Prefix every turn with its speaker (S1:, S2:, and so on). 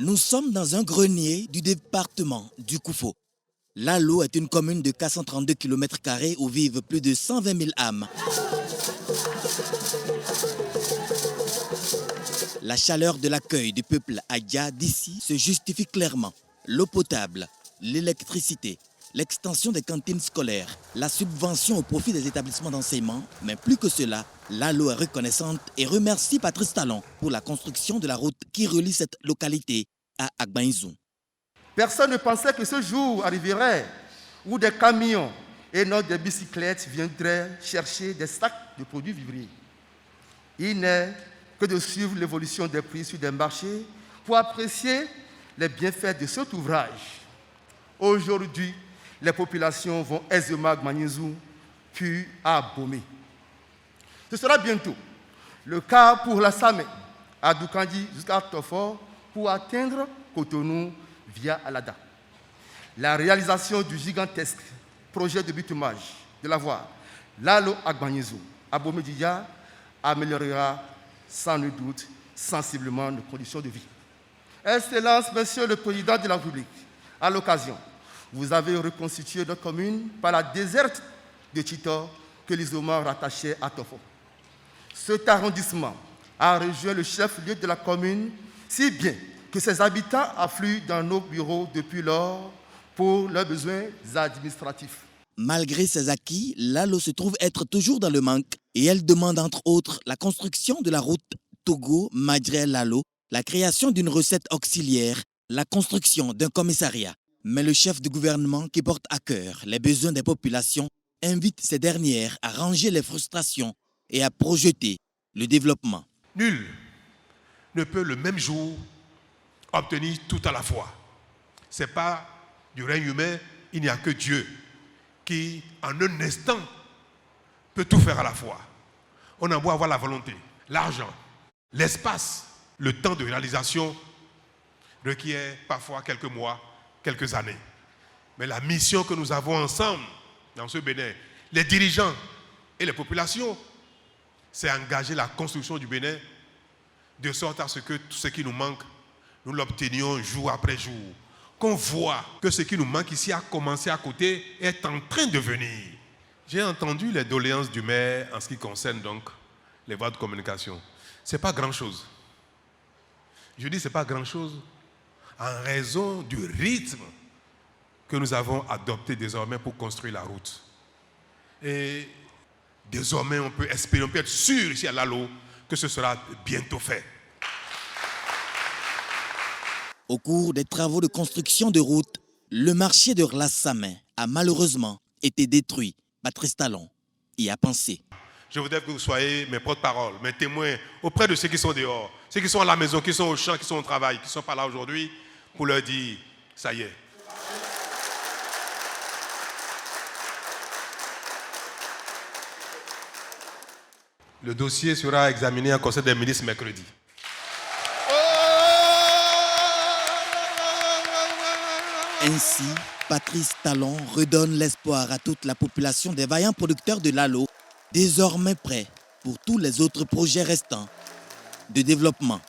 S1: Nous sommes dans un grenier du département du Koufo. Lalo est une commune de 432 km² où vivent plus de 120 000 âmes. La chaleur de l'accueil du peuple Adja d'ici se justifie clairement. L'eau potable, l'électricité, l'extension des cantines scolaires, la subvention au profit des établissements d'enseignement, mais plus que cela, Lalo est reconnaissante et remercie Patrice Talon pour la construction de la route qui relie cette localité à Agbaïzou.
S2: Personne ne pensait que ce jour arriverait où des camions et non des bicyclettes viendraient chercher des sacs de produits vivriers. Il n'est que de suivre l'évolution des prix sur des marchés pour apprécier les bienfaits de cet ouvrage. Aujourd'hui, les populations vont aisément à Agbaïzou puis à Abomey. Ce sera bientôt le cas pour la Samé, à Doukandi jusqu'à Tofor pour atteindre Cotonou via Alada. La réalisation du gigantesque projet de bitumage de la voie Lalo-Agbaïzou à Abomey-Dija améliorera sans nul doute sensiblement nos conditions de vie. Excellence, Monsieur le Président de la République, à l'occasion, vous avez reconstitué notre commune par la déserte de Titor que l'isolement rattachait à Tofo. Cet arrondissement a rejoint le chef-lieu de la commune, si bien que ses habitants affluent dans nos bureaux depuis lors pour leurs besoins administratifs.
S1: Malgré ses acquis, Lalo se trouve être toujours dans le manque et elle demande entre autres la construction de la route Togo-Madré-Lalo, la création d'une recette auxiliaire, la construction d'un commissariat. Mais le chef du gouvernement qui porte à cœur les besoins des populations invite ces dernières à ranger les frustrations et à projeter le développement.
S3: Nul ne peut le même jour obtenir tout à la fois. Ce n'est pas du règne humain, il n'y a que Dieu qui, en un instant, peut tout faire à la fois. On a beau avoir la volonté, l'argent, l'espace, le temps de réalisation requiert parfois quelques mois, quelques années. Mais la mission que nous avons ensemble dans ce Bénin, les dirigeants et les populations, c'est engager la construction du Bénin de sorte à ce que tout ce qui nous manque, nous l'obtenions jour après jour. Qu'on voit que ce qui nous manque ici a commencé à côté et est en train de venir. J'ai entendu les doléances du maire en ce qui concerne donc les voies de communication. Ce n'est pas grand-chose. Je dis ce n'est pas grand-chose en raison du rythme que nous avons adopté désormais pour construire la route. Et désormais, on peut espérer, on peut être sûr ici à Lalo que ce sera bientôt fait.
S1: Au cours des travaux de construction de route, le marché de Rlassamin a malheureusement été détruit. Patrice Talon y a pensé.
S3: Je voudrais que vous soyez mes porte-paroles, mes témoins auprès de ceux qui sont dehors, ceux qui sont à la maison, qui sont au champ, qui sont au travail, qui ne sont pas là aujourd'hui, pour leur dire, ça y est. Le dossier sera examiné en Conseil des ministres mercredi.
S1: Ainsi, Patrice Talon redonne l'espoir à toute la population des vaillants producteurs de Lalo, désormais prêts pour tous les autres projets restants de développement.